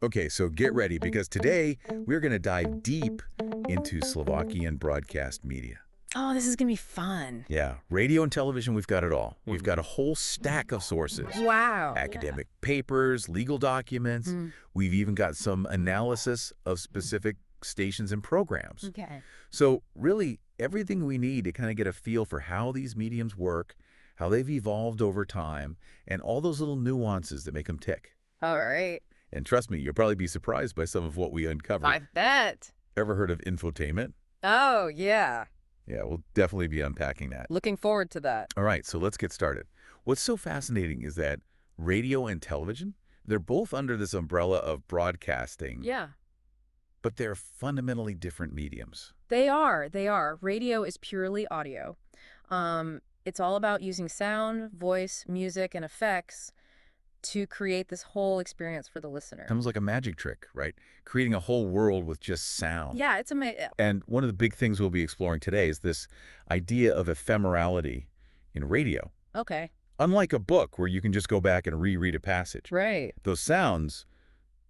Okay, so get ready because today we're going to dive deep into Slovakian broadcast media. Oh, this is going to be fun. Yeah, radio and television, we've got it all. We've got a whole stack of sources. Wow. Academic papers, legal documents. Mm. We've even got some analysis of specific stations and programs. Okay. So really, everything we need to kind of get a feel for how these mediums work, how they've evolved over time, and all those little nuances that make them tick. All right. And trust me, you'll probably be surprised by some of what we uncover. I bet. Ever heard of infotainment? Oh, yeah. Yeah, we'll definitely be unpacking that. Looking forward to that. All right, so let's get started. What's so fascinating is that radio and television, they're both under this umbrella of broadcasting, Yeah. but they're fundamentally different mediums. They are. They are. Radio is purely audio. It's all about using sound, voice, music, and effects to create this whole experience for the listener. Sounds like a magic trick, right? Creating a whole world with just sound. Yeah, it's amazing. And one of the big things we'll be exploring today is this idea of ephemerality in radio. Okay. Unlike a book where you can just go back and reread a passage. Right. Those sounds,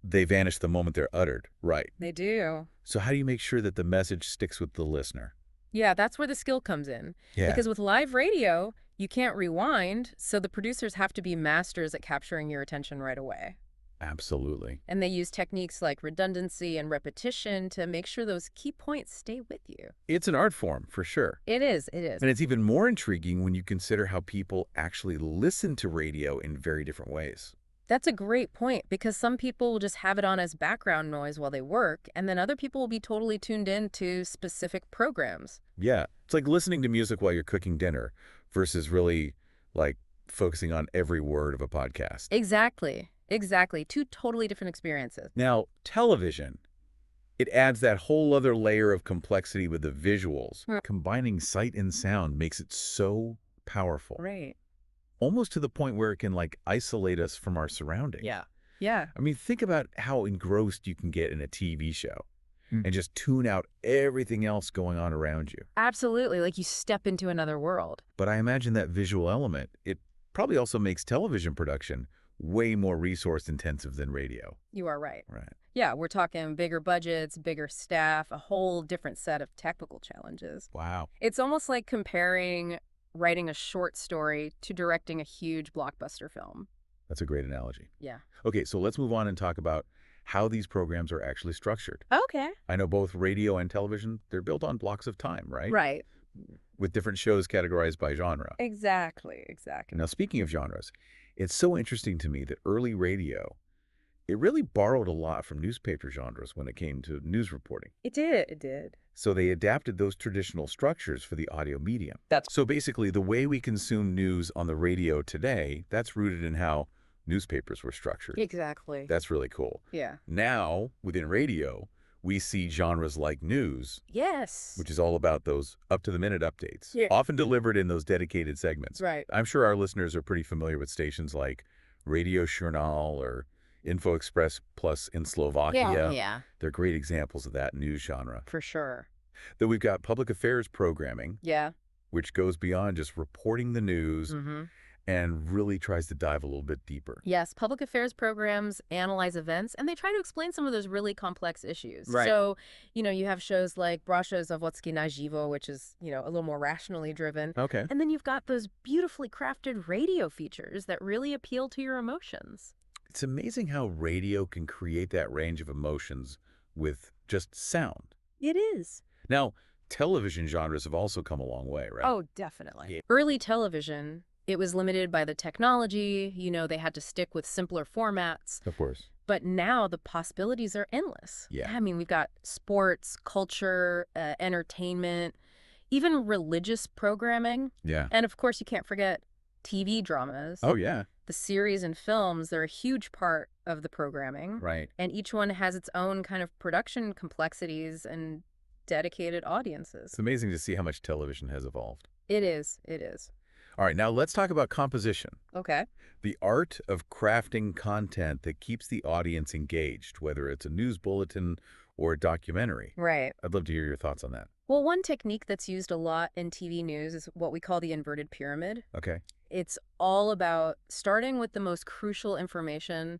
they vanish the moment they're uttered, right? They do. So how do you make sure that the message sticks with the listener? Yeah, that's where the skill comes in. Yeah. Because with live radio, you can't rewind, so the producers have to be masters at capturing your attention right away. Absolutely. And they use techniques like redundancy and repetition to make sure those key points stay with you. It's an art form, for sure. It is, it is. And it's even more intriguing when you consider how people actually listen to radio in very different ways. That's a great point, because some people will just have it on as background noise while they work, and then other people will be totally tuned in to specific programs. Yeah, it's like listening to music while you're cooking dinner versus really, like, focusing on every word of a podcast. Exactly, exactly. Two totally different experiences. Now, television, it adds that whole other layer of complexity with the visuals. Combining sight and sound makes it so powerful. Right. Almost to the point where it can, like, isolate us from our surroundings. Yeah. Yeah. I mean, think about how engrossed you can get in a TV show and just tune out everything else going on around you. Absolutely. Like you step into another world. But I imagine that visual element, it probably also makes television production way more resource intensive than radio. You are right. Right. Yeah, we're talking bigger budgets, bigger staff, a whole different set of technical challenges. Wow. It's almost like comparing writing a short story to directing a huge blockbuster film. That's a great analogy. Yeah. Okay, so let's move on and talk about how these programs are actually structured. Okay. I know both radio and television, they're built on blocks of time, right? Right. With different shows categorized by genre. Exactly. Exactly. Now, speaking of genres, it's so interesting to me that early radio, it really borrowed a lot from newspaper genres when it came to news reporting. It did. It did. So they adapted those traditional structures for the audio medium. That's So basically, the way we consume news on the radio today, that's rooted in how newspapers were structured. exactly. That's really cool. Yeah. Now, within radio, we see genres like news, Yes. which is all about those up-to-the-minute updates, Yeah. often delivered in those dedicated segments. Right. I'm sure our listeners are pretty familiar with stations like Radio Journal or Info Express Plus in Slovakia. Yeah. They're great examples of that news genre. For sure. Then we've got public affairs programming, Yeah. which goes beyond just reporting the news Mm-hmm. and really tries to dive a little bit deeper. Yes, public affairs programs analyze events, and they try to explain some of those really complex issues. Right. So, you have shows like Brasho Zawadzki na Żywo, which is, a little more rationally driven. Okay. And then you've got those beautifully crafted radio features that really appeal to your emotions. It's amazing how radio can create that range of emotions with just sound. It is. Now, television genres have also come a long way, right? Oh, definitely. Yeah. Early television, it was limited by the technology. They had to stick with simpler formats. Of course. But now the possibilities are endless. Yeah. I mean, we've got sports, culture, entertainment, even religious programming. Yeah. And of course, you can't forget TV dramas. Oh, yeah. The series and films, they're a huge part of the programming. Right. And each one has its own kind of production complexities and dedicated audiences. It's amazing to see how much television has evolved. It is. It is. All right, now let's talk about composition. Okay. The art of crafting content that keeps the audience engaged, whether it's a news bulletin or a documentary. Right. I'd love to hear your thoughts on that. Well, one technique that's used a lot in TV news is what we call the inverted pyramid. Okay. It's all about starting with the most crucial information,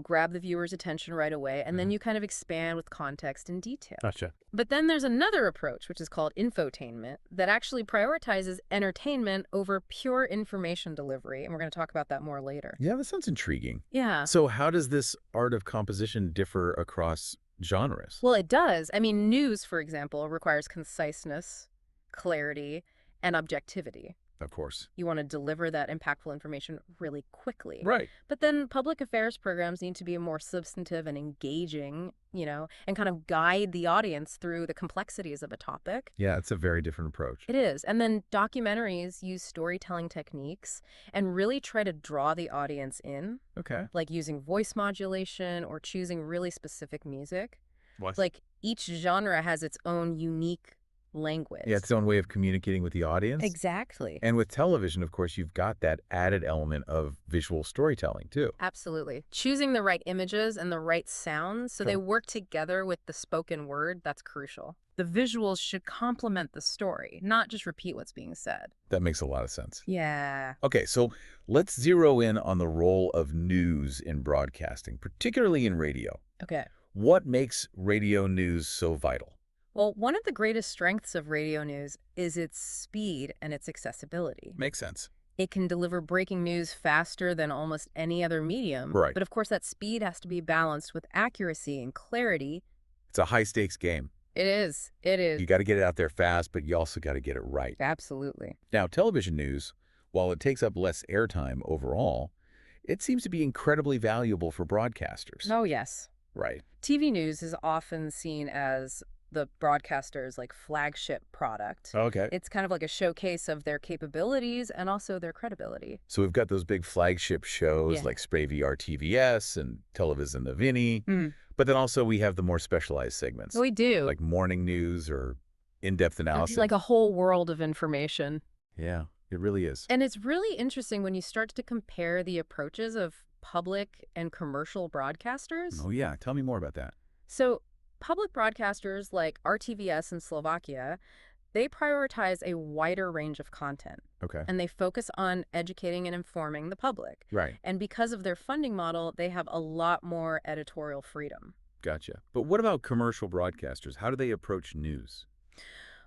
grab the viewer's attention right away, and then you kind of expand with context and detail. Gotcha. But then there's another approach, which is called infotainment, that actually prioritizes entertainment over pure information delivery, and we're going to talk about that more later. Yeah, that sounds intriguing. Yeah. So how does this art of composition differ across genres? Well, it does. I mean, news, for example, requires conciseness, clarity, and objectivity. Of course. You want to deliver that impactful information really quickly. Right. But then public affairs programs need to be more substantive and engaging, and kind of guide the audience through the complexities of a topic. Yeah, it's a very different approach. It is. And then documentaries use storytelling techniques and really try to draw the audience in, Okay. like using voice modulation or choosing really specific music. What? Like each genre has its own unique language. Yeah, it's its own way of communicating with the audience. Exactly. And with television, of course, you've got that added element of visual storytelling, too. Absolutely. Choosing the right images and the right sounds so they work together with the spoken word, that's crucial. The visuals should complement the story, not just repeat what's being said. That makes a lot of sense. Yeah. Okay, so let's zero in on the role of news in broadcasting, particularly in radio. Okay. What makes radio news so vital? Well, one of the greatest strengths of radio news is its speed and its accessibility. Makes sense. It can deliver breaking news faster than almost any other medium. Right. But of course, that speed has to be balanced with accuracy and clarity. It's a high-stakes game. It is. It is. You got to get it out there fast, but you also got to get it right. Absolutely. Now, television news, while it takes up less airtime overall, it seems to be incredibly valuable for broadcasters. Oh, yes. Right. TV news is often seen as the broadcaster's flagship product. Okay. It's kind of like a showcase of their capabilities and also their credibility. So we've got those big flagship shows like Spray VR TVS and Television Navini, but then also we have the more specialized segments. We do. Like morning news or in-depth analysis. It's like a whole world of information. Yeah, it really is. And it's really interesting when you start to compare the approaches of public and commercial broadcasters. Oh yeah, tell me more about that. So public broadcasters like RTVS in Slovakia, they prioritize a wider range of content. Okay. And they focus on educating and informing the public. Right. And because of their funding model, they have a lot more editorial freedom. Gotcha. But what about commercial broadcasters? How do they approach news?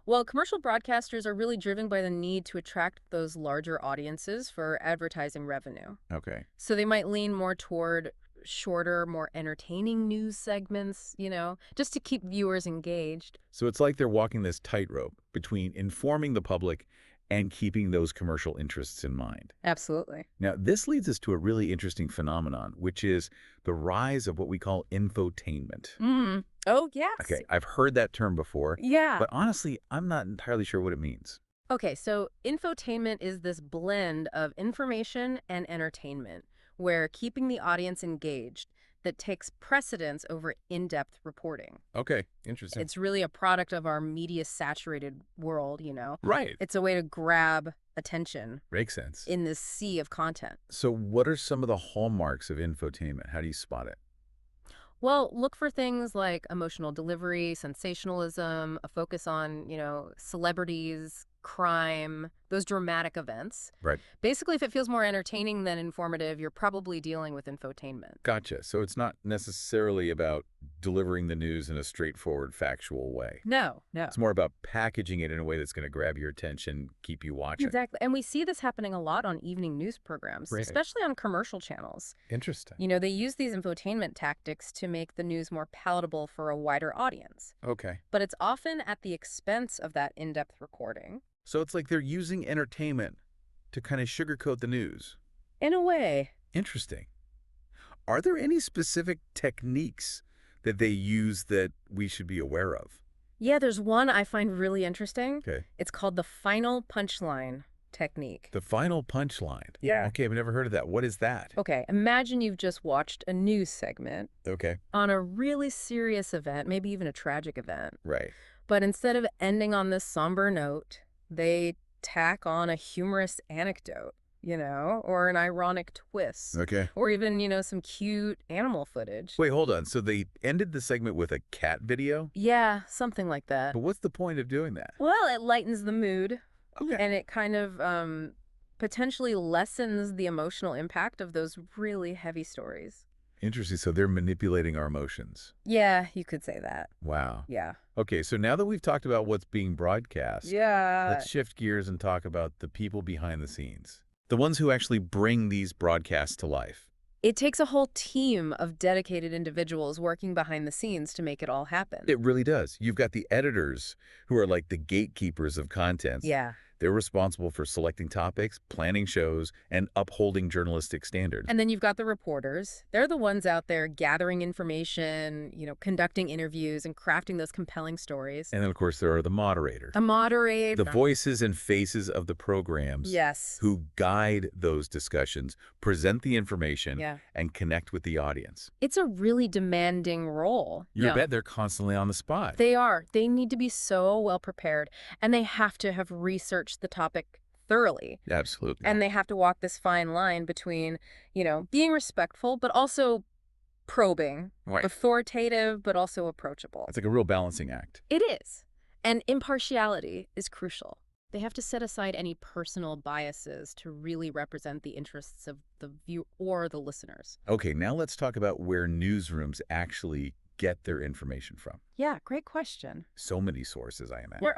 Well, commercial broadcasters are really driven by the need to attract those larger audiences for advertising revenue. Okay. So they might lean more toward shorter, more entertaining news segments, just to keep viewers engaged. So it's like they're walking this tightrope between informing the public and keeping those commercial interests in mind. Absolutely. Now, this leads us to a really interesting phenomenon, which is the rise of what we call infotainment. Oh, yes. Okay, I've heard that term before, Yeah. but honestly, I'm not entirely sure what it means. Okay, so infotainment is this blend of information and entertainment, where keeping the audience engaged that takes precedence over in-depth reporting. Okay, interesting. It's really a product of our media-saturated world, Right. It's a way to grab attention Makes sense. in this sea of content. So what are some of the hallmarks of infotainment? How do you spot it? Well, look for things like emotional delivery, sensationalism, a focus on, celebrities, crime, those dramatic events. Right. Basically, if it feels more entertaining than informative, you're probably dealing with infotainment. Gotcha. So it's not necessarily about delivering the news in a straightforward, factual way. No. It's more about packaging it in a way that's going to grab your attention, keep you watching. Exactly. And we see this happening a lot on evening news programs, Right. especially on commercial channels. Interesting. They use these infotainment tactics to make the news more palatable for a wider audience. Okay. But it's often at the expense of that in-depth reporting. So it's like they're using entertainment to kind of sugarcoat the news. In a way. Interesting. Are there any specific techniques that they use that we should be aware of? Yeah, there's one I find really interesting. Okay. It's called the final punchline technique. The final punchline. Yeah. Okay, I've never heard of that. What is that? Okay, imagine you've just watched a news segment Okay. on a really serious event, maybe even a tragic event. Right. But instead of ending on this somber note, they tack on a humorous anecdote, or an ironic twist. Okay. Or even, some cute animal footage. Wait, hold on. So they ended the segment with a cat video? Yeah, something like that. But what's the point of doing that? Well, it lightens the mood. Okay. And it kind of potentially lessens the emotional impact of those really heavy stories. Interesting. So they're manipulating our emotions. Yeah, you could say that. Wow. Yeah. Okay, so now that we've talked about what's being broadcast, Yeah. let's shift gears and talk about the people behind the scenes. The ones who actually bring these broadcasts to life. It takes a whole team of dedicated individuals working behind the scenes to make it all happen. It really does. You've got the editors who are like the gatekeepers of content. Yeah. They're responsible for selecting topics, planning shows, and upholding journalistic standards. And then you've got the reporters. They're the ones out there gathering information, conducting interviews and crafting those compelling stories. And then, of course, there are the moderators. The moderator. The voices and faces of the programs. Yes. Who guide those discussions, present the information, Yeah. and connect with the audience. It's a really demanding role. You bet they're constantly on the spot. They are. They need to be so well prepared, and they have to have researched the topic thoroughly. Absolutely. And they have to walk this fine line between, being respectful, but also probing, Right. authoritative, but also approachable. It's like a real balancing act. It is. And impartiality is crucial. They have to set aside any personal biases to really represent the interests of the viewer or the listeners. Okay, now let's talk about where newsrooms actually get their information from. Yeah, great question. So many sources, I imagine.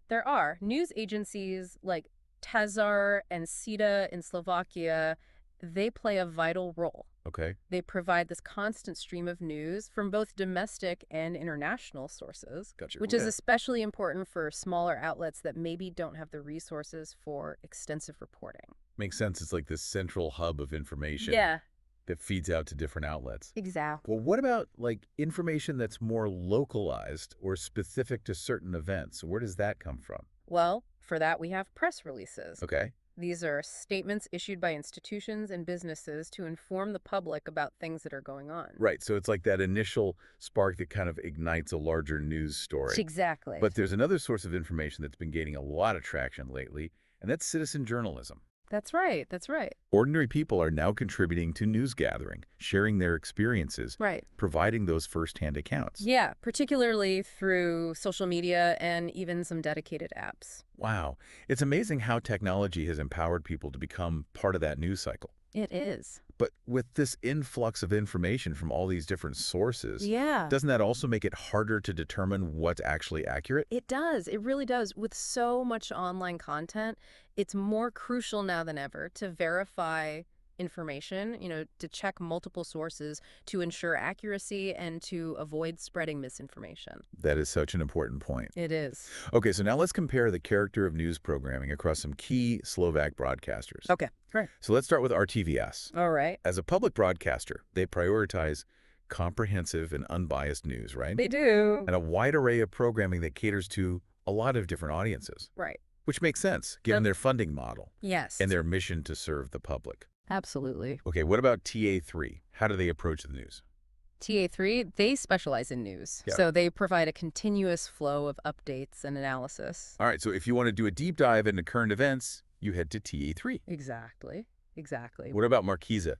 There are. News agencies like Tezar and SITA in Slovakia, they play a vital role. Okay. They provide this constant stream of news from both domestic and international sources, Gotcha. which is especially important for smaller outlets that maybe don't have the resources for extensive reporting. Makes sense. It's like this central hub of information. Yeah. That feeds out to different outlets. Exactly. Well, what about like information that's more localized or specific to certain events? Where does that come from? Well, for that we have press releases. Okay. These are statements issued by institutions and businesses to inform the public about things that are going on. Right. So it's like that initial spark that kind of ignites a larger news story. Exactly. But there's another source of information that's been gaining a lot of traction lately, and that's citizen journalism. That's right. That's right. Ordinary people are now contributing to news gathering, sharing their experiences, Right. providing those firsthand accounts. Yeah, particularly through social media and even some dedicated apps. Wow. It's amazing how technology has empowered people to become part of that news cycle. It is. But with this influx of information from all these different sources, Yeah. doesn't that also make it harder to determine what's actually accurate? It does. It really does. With so much online content, it's more crucial now than ever to verify information, to check multiple sources to ensure accuracy and to avoid spreading misinformation. That is such an important point. It is. Okay, so now let's compare the character of news programming across some key Slovak broadcasters. Okay, great. So let's start with RTVS. All right. As a public broadcaster, they prioritize comprehensive and unbiased news, right? They do. And a wide array of programming that caters to a lot of different audiences, Right. which makes sense given their funding model Yes. and their mission to serve the public. Absolutely. Okay, what about TA3? How do they approach the news? TA3, they specialize in news. Yeah. So they provide a continuous flow of updates and analysis. All right, so if you want to do a deep dive into current events, you head to TA3. Exactly. Exactly. What about Marquisa?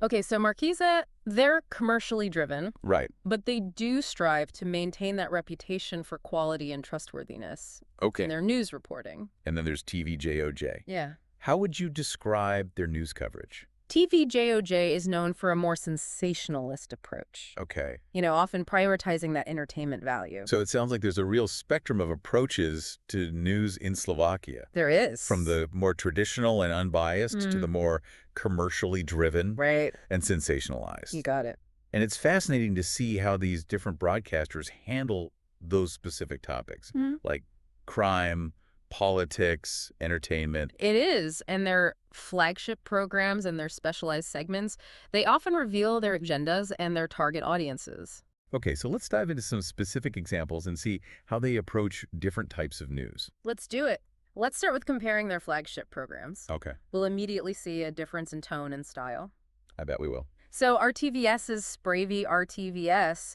Okay, so Marquisa, they're commercially driven, Right. but they do strive to maintain that reputation for quality and trustworthiness Okay. in their news reporting. And then there's TVJOJ. Yeah. How would you describe their news coverage? TVJOJ is known for a more sensationalist approach, Okay. often prioritizing that entertainment value. So it sounds like there's a real spectrum of approaches to news in Slovakia. There is. From the more traditional and unbiased to the more commercially driven Right. and sensationalized. You got it. And it's fascinating to see how these different broadcasters handle those specific topics, like crime, politics, entertainment. It is. And their flagship programs and their specialized segments, they often reveal their agendas and their target audiences. Okay, so let's dive into some specific examples and see how they approach different types of news. Let's do it. Let's start with comparing their flagship programs. Okay, We'll immediately see a difference in tone and style. I bet we will. So RTVS's Spravy RTVS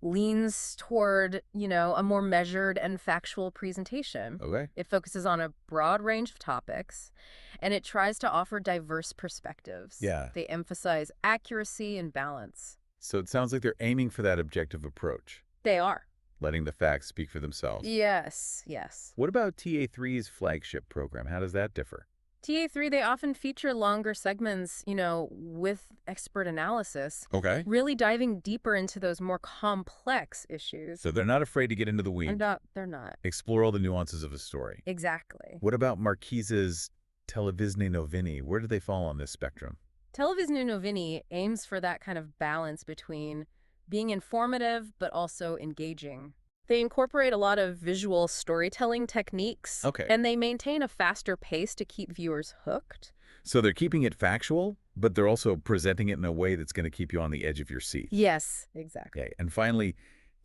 leans toward, a more measured and factual presentation. Okay. It focuses on a broad range of topics, and it tries to offer diverse perspectives. Yeah. They emphasize accuracy and balance. So it sounds like they're aiming for that objective approach, They are. letting the facts speak for themselves. Yes, yes. What about TA3's flagship program? How does that differ? TA3, they often feature longer segments, with expert analysis, Okay. really diving deeper into those more complex issues. So they're not afraid to get into the And weeds, they're not. explore all the nuances of a story. Exactly. What about Marquise's Televisne Novini? Where do they fall on this spectrum? Televisne Novini aims for that kind of balance between being informative but also engaging. They incorporate a lot of visual storytelling techniques, Okay. and they maintain a faster pace to keep viewers hooked. So they're keeping it factual, but they're also presenting it in a way that's going to keep you on the edge of your seat. Yes, exactly. Okay. And finally,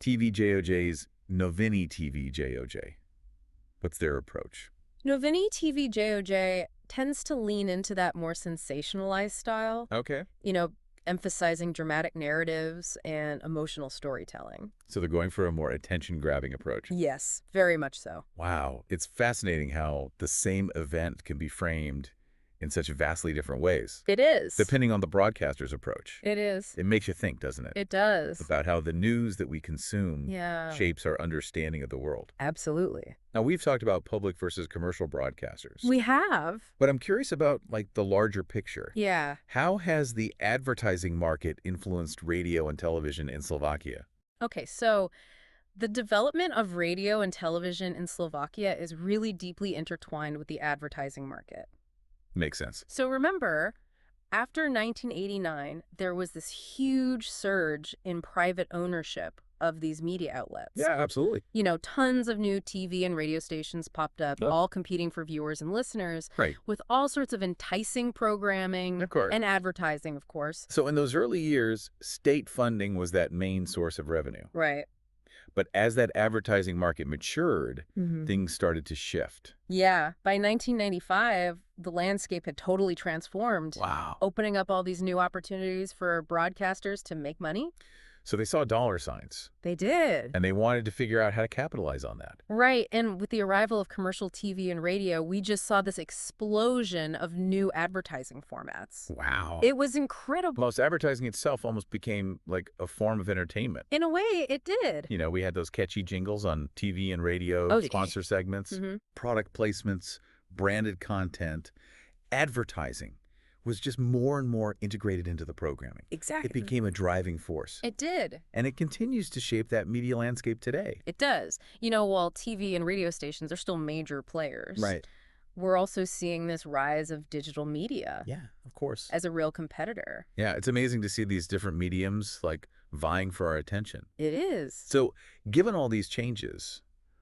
TVJOJ's Novini TVJOJ. What's their approach? Novini TV JOJ tends to lean into that more sensationalized style, Okay. emphasizing dramatic narratives and emotional storytelling. So they're going for a more attention-grabbing approach. Yes, very much so. Wow. It's fascinating how the same event can be framed in such vastly different ways, It is. depending on the broadcaster's approach. It is. It makes you think, doesn't it? It does. About how the news that we consume Yeah. shapes our understanding of the world. Absolutely. Now, we've talked about public versus commercial broadcasters. We have. But I'm curious about, the larger picture. Yeah. How has the advertising market influenced radio and television in Slovakia? Okay, so the development of radio and television in Slovakia is really deeply intertwined with the advertising market. Makes sense. So remember, after 1989, there was this huge surge in private ownership of these media outlets. Yeah, absolutely. Tons of new TV and radio stations popped up, Oh. all competing for viewers and listeners, Right. with all sorts of enticing programming Of course. and advertising, of course. So in those early years, state funding was that main source of revenue. Right. But as that advertising market matured, things started to shift. Yeah. By 1995, the landscape had totally transformed, Wow. opening up all these new opportunities for broadcasters to make money. So they saw dollar signs, They did. and they wanted to figure out how to capitalize on that. Right. And with the arrival of commercial TV and radio, we just saw this explosion of new advertising formats. Wow. It was incredible. Most advertising itself almost became like a form of entertainment. In a way, it did. We had those catchy jingles on TV and radio, Oh, sponsor segments, product placements, branded content. Advertising was just more and more integrated into the programming. Exactly. It became a driving force. It did. And it continues to shape that media landscape today. It does. While TV and radio stations are still major players, we're also seeing this rise of digital media Yeah, of course. as a real competitor. Yeah, it's amazing to see these different mediums vying for our attention. It is. So, given all these changes,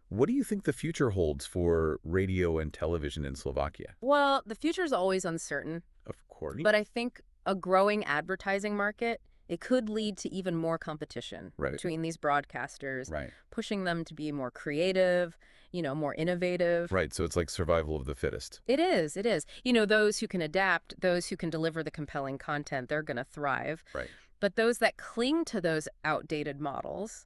what do you think the future holds for radio and television in Slovakia? Well, the future is always uncertain, Of course. but I think a growing advertising market, it could lead to even more competition between these broadcasters, pushing them to be more creative, more innovative. Right, so it's like survival of the fittest. It is, it is. Those who can adapt, those who can deliver the compelling content, they're going to thrive. Right. But those that cling to those outdated models,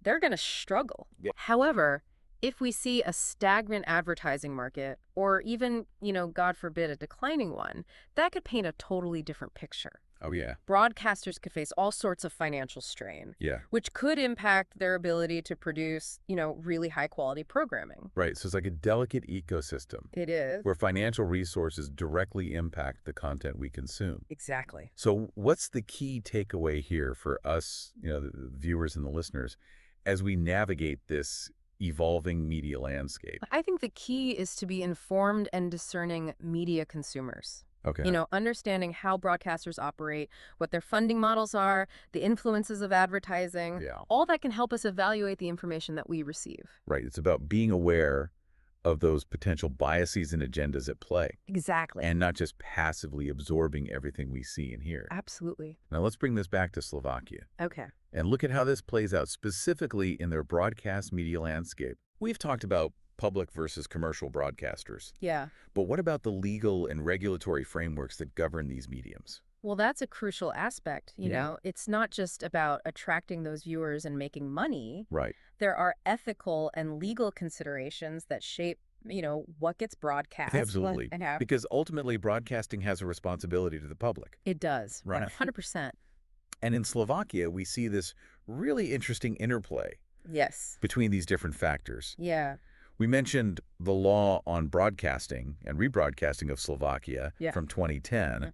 they're going to struggle. Yeah. However, if we see a stagnant advertising market, or even, God forbid, a declining one, that could paint a totally different picture. Oh, yeah. Broadcasters could face all sorts of financial strain, Yeah. which could impact their ability to produce, really high-quality programming. Right, so it's like a delicate ecosystem It is. where financial resources directly impact the content we consume. Exactly. So what's the key takeaway here for us, the viewers and the listeners, as we navigate this evolving media landscape? I think the key is to be informed and discerning media consumers. Okay. Understanding how broadcasters operate, what their funding models are, the influences of advertising. Yeah. All that can help us evaluate the information that we receive. Right. It's about being aware of those potential biases and agendas at play. Exactly. And not just passively absorbing everything we see and hear. Absolutely. Now let's bring this back to Slovakia. Okay. And look at how this plays out specifically in their broadcast media landscape. We've talked about public versus commercial broadcasters. Yeah. But what about the legal and regulatory frameworks that govern these mediums? Well, that's a crucial aspect. It's not just about attracting those viewers and making money. Right. There are ethical and legal considerations that shape, what gets broadcast. Absolutely. And how. Because ultimately, broadcasting has a responsibility to the public. It does. Right. 100%. And in Slovakia, we see this really interesting interplay Yes. between these different factors. Yeah. We mentioned the law on broadcasting and rebroadcasting of Slovakia Yeah. from 2010, Yeah.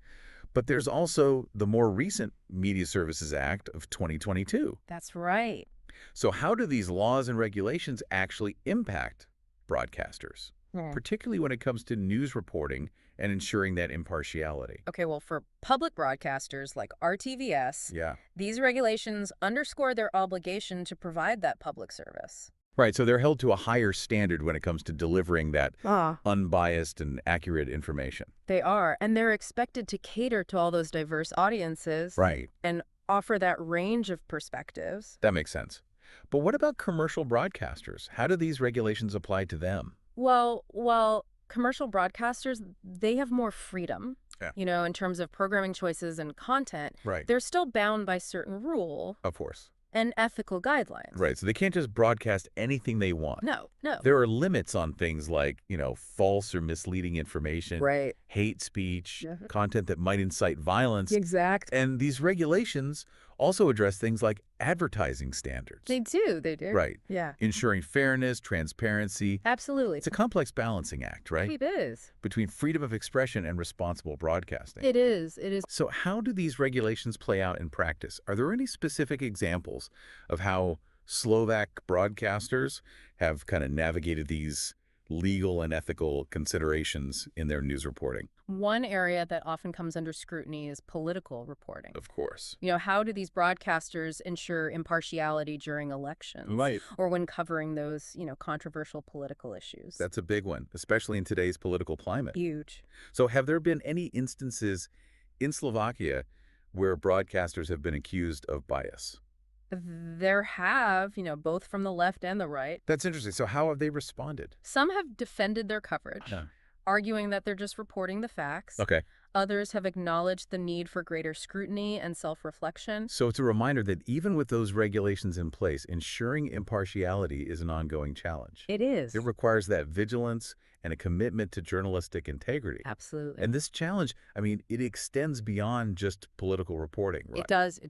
but there's also the more recent Media Services Act of 2022. That's right. So how do these laws and regulations actually impact broadcasters, particularly when it comes to news reporting and ensuring that impartiality? Okay, well, for public broadcasters like RTVS, Yeah. these regulations underscore their obligation to provide that public service. Right, so they're held to a higher standard when it comes to delivering that Ah. unbiased and accurate information. They are, and they're expected to cater to all those diverse audiences Right. and offer that range of perspectives. That makes sense. But what about commercial broadcasters? How do these regulations apply to them? Well, commercial broadcasters, they have more freedom, Yeah. in terms of programming choices and content. Right. They're still bound by certain rule Of course. and ethical guidelines. Right, so they can't just broadcast anything they want. No. There are limits on things like, false or misleading information, Right. hate speech, Mhm. content that might incite violence. Exactly. And these regulations also address things like advertising standards. They do. Right. Yeah. Ensuring fairness, transparency. Absolutely. It's a complex balancing act, right? It is. Between freedom of expression and responsible broadcasting. It is. So how do these regulations play out in practice? Are there any specific examples of how Slovak broadcasters have kind of navigated these legal and ethical considerations in their news reporting? One area that often comes under scrutiny is political reporting. Of course. How do these broadcasters ensure impartiality during elections? Right. Or when covering those, controversial political issues? That's a big one, especially in today's political climate. Huge. So have there been any instances in Slovakia where broadcasters have been accused of bias? There have, both from the left and the right. That's interesting. So how have they responded? Some have defended their coverage, Yeah. arguing that they're just reporting the facts. Okay. Others have acknowledged the need for greater scrutiny and self-reflection. So it's a reminder that even with those regulations in place, ensuring impartiality is an ongoing challenge. It is. It requires that vigilance and a commitment to journalistic integrity. Absolutely. And this challenge, it extends beyond just political reporting, right? It does.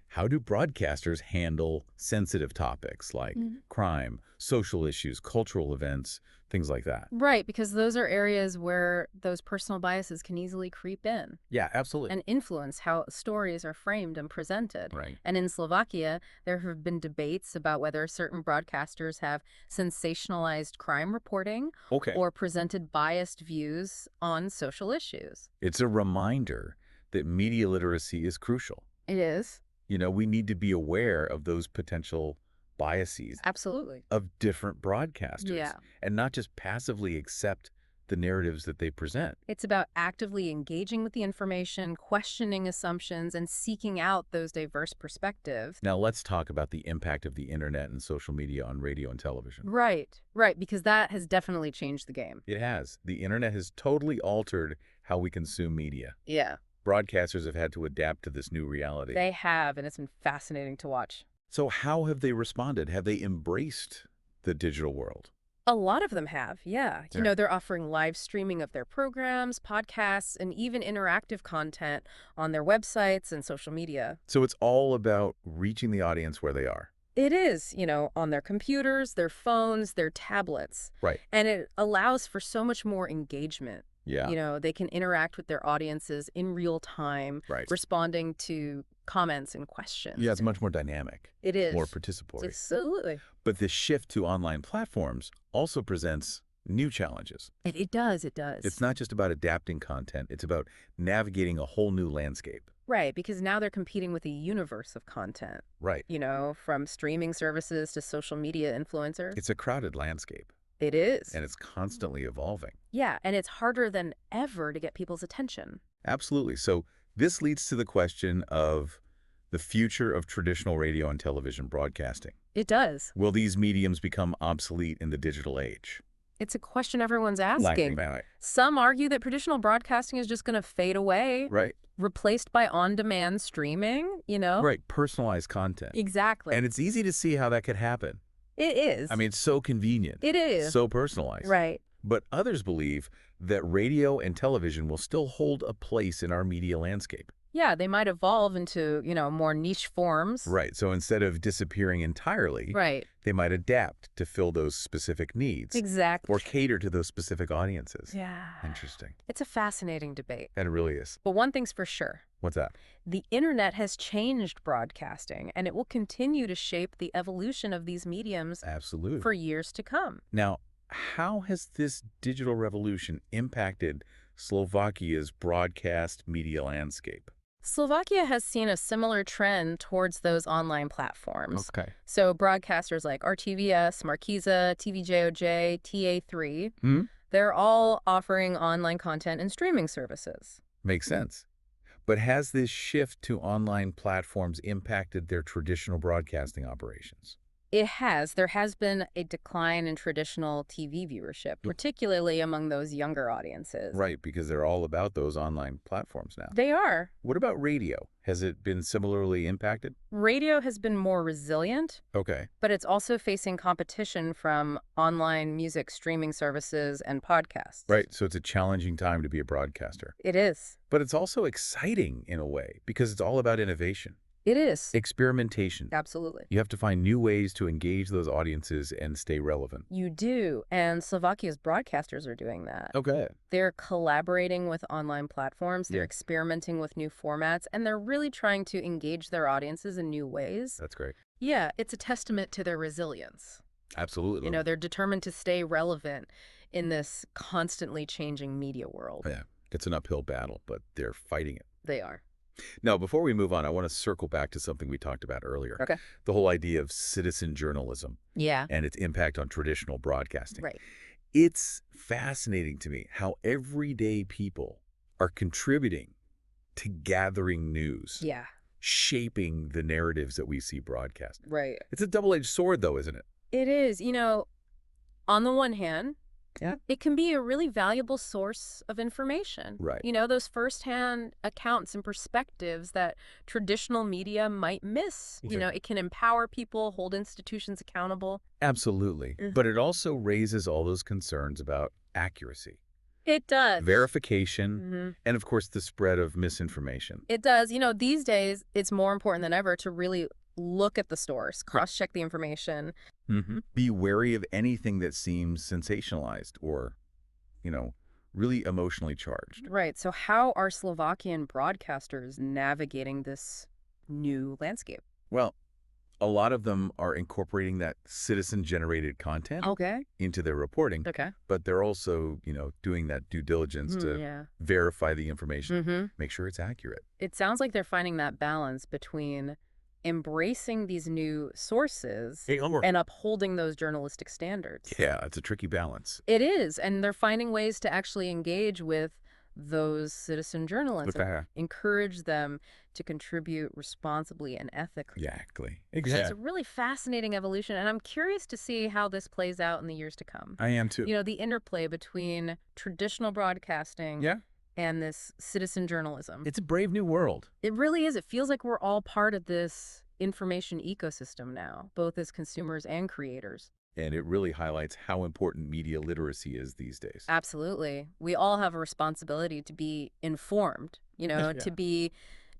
How do broadcasters handle sensitive topics like crime, social issues, cultural events, things like that? Right, because those are areas where those personal biases can easily creep in Yeah, absolutely. and influence how stories are framed and presented. Right. And in Slovakia, there have been debates about whether certain broadcasters have sensationalized crime reporting Okay. or presented biased views on social issues. It's a reminder that media literacy is crucial. It is. We need to be aware of those potential biases Absolutely. of different broadcasters. Yeah. And not just passively accept the narratives that they present. It's about actively engaging with the information, questioning assumptions, and seeking out those diverse perspectives. Now let's talk about the impact of the internet and social media on radio and television. Right, because that has definitely changed the game. It has. The internet has totally altered how we consume media. Yeah. Broadcasters have had to adapt to this new reality. They have, and it's been fascinating to watch. So how have they responded? Have they embraced the digital world? A lot of them have, yeah. Yeah. They're offering live streaming of their programs, podcasts, and even interactive content on their websites and social media. So it's all about reaching the audience where they are. It is, on their computers, their phones, their tablets. Right. And it allows for so much more engagement. Yeah. They can interact with their audiences in real time, Right. responding to comments and questions. Yeah, it's much more dynamic. It is. More participatory. Absolutely. But this shift to online platforms also presents new challenges. It does. It's not just about adapting content. It's about navigating a whole new landscape. Right, because now they're competing with a universe of content, Right. from streaming services to social media influencers. It's a crowded landscape, It is. and it's constantly evolving. Yeah, and it's harder than ever to get people's attention. Absolutely. So this leads to the question of the future of traditional radio and television broadcasting. It does. Will these mediums become obsolete in the digital age? It's a question everyone's asking. Right. Some argue that traditional broadcasting is just going to fade away, Right. replaced by on-demand streaming, Right. Personalized content. Exactly. And it's easy to see how that could happen. It is. It's so convenient. It is. So personalized. Right. But others believe that radio and television will still hold a place in our media landscape. Yeah, they might evolve into, more niche forms. Right. So instead of disappearing entirely, Right. they might adapt to fill those specific needs Exactly. or cater to those specific audiences. Yeah. Interesting. It's a fascinating debate. That really is. But one thing's for sure. What's that? The internet has changed broadcasting, and it will continue to shape the evolution of these mediums Absolutely. for years to come. Now, how has this digital revolution impacted Slovakia's broadcast media landscape? Slovakia has seen a similar trend towards those online platforms. Okay. So broadcasters like RTVS, Markiza, TVJOJ, TA3, Hmm? they're all offering online content and streaming services. Makes sense. But has this shift to online platforms impacted their traditional broadcasting operations? It has. There has been a decline in traditional TV viewership, particularly among those younger audiences. Right, because they're all about those online platforms now. They are. What about radio? Has it been similarly impacted? Radio has been more resilient, Okay. but it's also facing competition from online music streaming services and podcasts. Right, so it's a challenging time to be a broadcaster. It is. But it's also exciting in a way because it's all about innovation, It is. experimentation. Absolutely. You have to find new ways to engage those audiences and stay relevant. You do. And Slovakia's broadcasters are doing that. Okay. They're collaborating with online platforms, they're Yeah. experimenting with new formats, and they're really trying to engage their audiences in new ways. That's great. Yeah, it's a testament to their resilience. Absolutely. They're determined to stay relevant in this constantly changing media world. Yeah, it's an uphill battle, but they're fighting it. They are. Now, before we move on, I want to circle back to something we talked about earlier. Okay. The whole idea of citizen journalism Yeah. and its impact on traditional broadcasting. Right. It's fascinating to me how everyday people are contributing to gathering news, Yeah. shaping the narratives that we see broadcast. Right. It's a double-edged sword, though, isn't it? It is. On the one hand, Yeah. it can be a really valuable source of information. Right. Those firsthand accounts and perspectives that traditional media might miss. Okay. It can empower people, hold institutions accountable. Absolutely. But it also raises all those concerns about accuracy, It does. verification, Mhm. and, of course, the spread of misinformation. It does. These days, it's more important than ever to really look at the source, cross-check the information. Be wary of anything that seems sensationalized or, really emotionally charged. Right. So how are Slovakian broadcasters navigating this new landscape? Well, a lot of them are incorporating that citizen-generated content Okay. into their reporting, Okay. but they're also, doing that due diligence to Yeah. verify the information, Mm-hmm. make sure it's accurate. It sounds like they're finding that balance between embracing these new sources and upholding those journalistic standards. Yeah, it's a tricky balance. It is. And they're finding ways to actually engage with those citizen journalists, and encourage them to contribute responsibly and ethically. Exactly. It's a really fascinating evolution, and I'm curious to see how this plays out in the years to come. I am too. The interplay between traditional broadcasting Yeah. and this citizen journalism. It's a brave new world. It really is. It feels like we're all part of this information ecosystem now, both as consumers and creators. And it really highlights how important media literacy is these days. Absolutely. We all have a responsibility to be informed, to be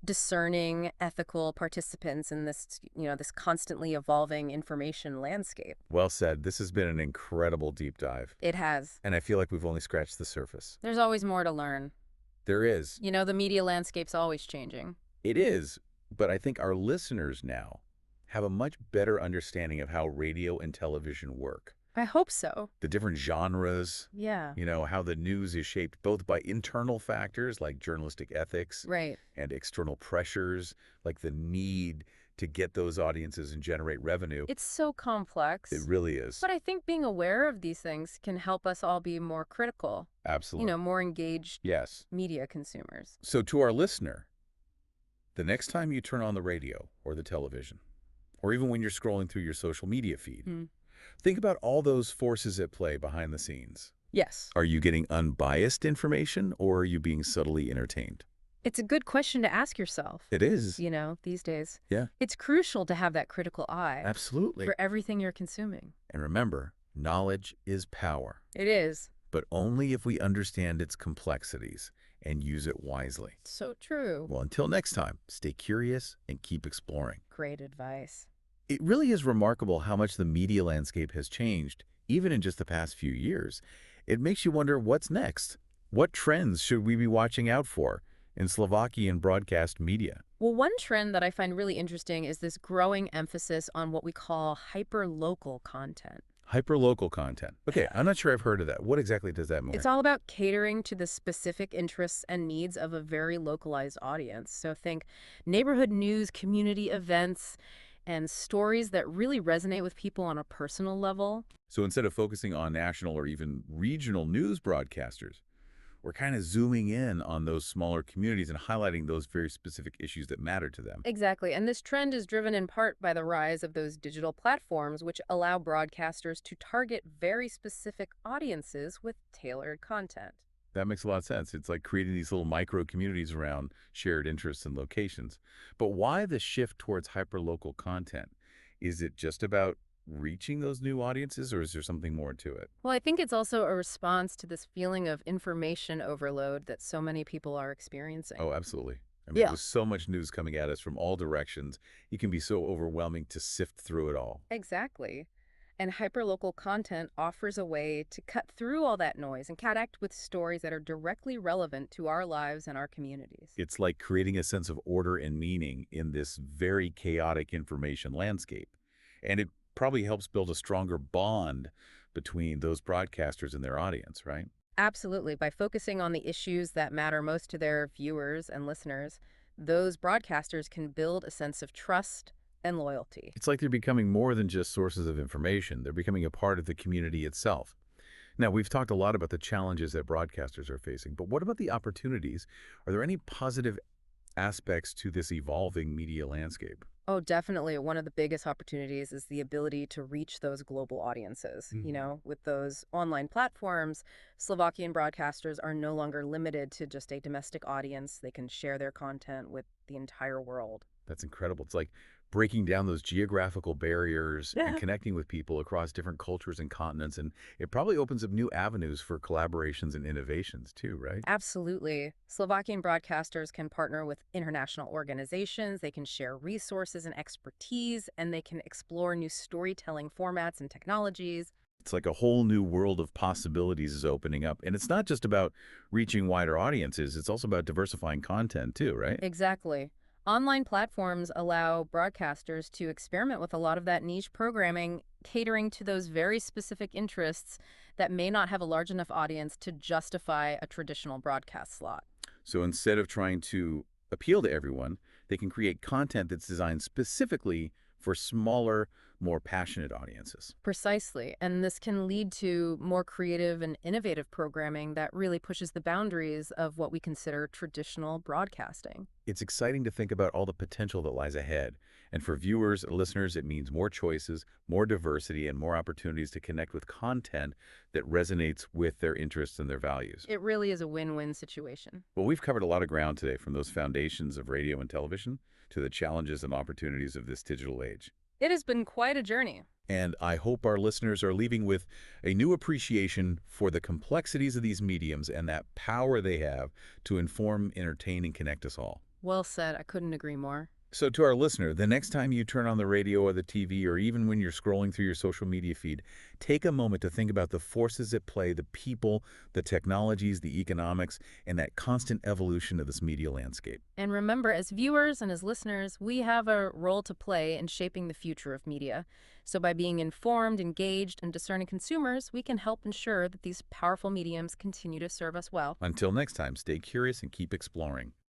discerning, ethical participants in this, this constantly evolving information landscape. Well said. This has been an incredible deep dive. It has. And I feel like we've only scratched the surface. There's always more to learn. There is. The media landscape's always changing. It is. But I think our listeners now have a much better understanding of how radio and television work. I hope so. The different genres, Yeah. how the news is shaped both by internal factors like journalistic ethics Right. and external pressures like the need to get those audiences and generate revenue. It's so complex. It really is. But I think being aware of these things can help us all be more critical, Absolutely. more engaged Yes. media consumers. So to our listener, the next time you turn on the radio or the television, or even when you're scrolling through your social media feed, think about all those forces at play behind the scenes. Yes. Are you getting unbiased information or are you being subtly entertained? It's a good question to ask yourself. It is. These days. Yeah. It's crucial to have that critical eye Absolutely. for everything you're consuming. And remember, knowledge is power, It is. but only if we understand its complexities and use it wisely. So true. Well, until next time, stay curious and keep exploring. Great advice. It really is remarkable how much the media landscape has changed, even in just the past few years. It makes you wonder what's next. What trends should we be watching out for in Slovakian broadcast media? Well, one trend that I find really interesting is this growing emphasis on what we call hyper-local content. Hyperlocal content. Okay, I'm not sure I've heard of that. What exactly does that mean? It's all about catering to the specific interests and needs of a very localized audience. So think neighborhood news, community events, and stories that really resonate with people on a personal level. So instead of focusing on national or even regional news broadcasters, we're kind of zooming in on those smaller communities and highlighting those very specific issues that matter to them. Exactly. And this trend is driven in part by the rise of those digital platforms, which allow broadcasters to target very specific audiences with tailored content. That makes a lot of sense. It's like creating these little micro communities around shared interests and locations. But why the shift towards hyperlocal content? Is it just about reaching those new audiences, or is there something more to it? Well, I think it's also a response to this feeling of information overload that so many people are experiencing. Oh, absolutely. I mean, Yeah. with so much news coming at us from all directions, it can be so overwhelming to sift through it all. Exactly. And hyperlocal content offers a way to cut through all that noise and connect with stories that are directly relevant to our lives and our communities. It's like creating a sense of order and meaning in this very chaotic information landscape. And it probably helps build a stronger bond between those broadcasters and their audience, right? Absolutely. By focusing on the issues that matter most to their viewers and listeners, those broadcasters can build a sense of trust and loyalty. It's like they're becoming more than just sources of information. They're becoming a part of the community itself. Now, we've talked a lot about the challenges that broadcasters are facing, but what about the opportunities? Are there any positive aspects to this evolving media landscape? Oh, definitely. One of the biggest opportunities is the ability to reach those global audiences. Mhm. With those online platforms, Slovakian broadcasters are no longer limited to just a domestic audience. They can share their content with the entire world. That's incredible. It's like breaking down those geographical barriers and Yeah. connecting with people across different cultures and continents. And it probably opens up new avenues for collaborations and innovations too, right? Absolutely. Slovakian broadcasters can partner with international organizations, they can share resources and expertise, and they can explore new storytelling formats and technologies. It's like a whole new world of possibilities is opening up. And it's not just about reaching wider audiences, it's also about diversifying content too, right? Exactly. Online platforms allow broadcasters to experiment with a lot of that niche programming, catering to those very specific interests that may not have a large enough audience to justify a traditional broadcast slot. So instead of trying to appeal to everyone, they can create content that's designed specifically for smaller, more passionate audiences. Precisely. And this can lead to more creative and innovative programming that really pushes the boundaries of what we consider traditional broadcasting. It's exciting to think about all the potential that lies ahead. And for viewers and listeners, it means more choices, more diversity, and more opportunities to connect with content that resonates with their interests and their values. It really is a win-win situation. Well, we've covered a lot of ground today, from those foundations of radio and television to the challenges and opportunities of this digital age. It has been quite a journey. And I hope our listeners are leaving with a new appreciation for the complexities of these mediums and that power they have to inform, entertain, and connect us all. Well said. I couldn't agree more. So to our listener, the next time you turn on the radio or the TV, or even when you're scrolling through your social media feed, take a moment to think about the forces at play, the people, the technologies, the economics, and that constant evolution of this media landscape. And remember, as viewers and as listeners, we have a role to play in shaping the future of media. So by being informed, engaged, and discerning consumers, we can help ensure that these powerful mediums continue to serve us well. Until next time, stay curious and keep exploring.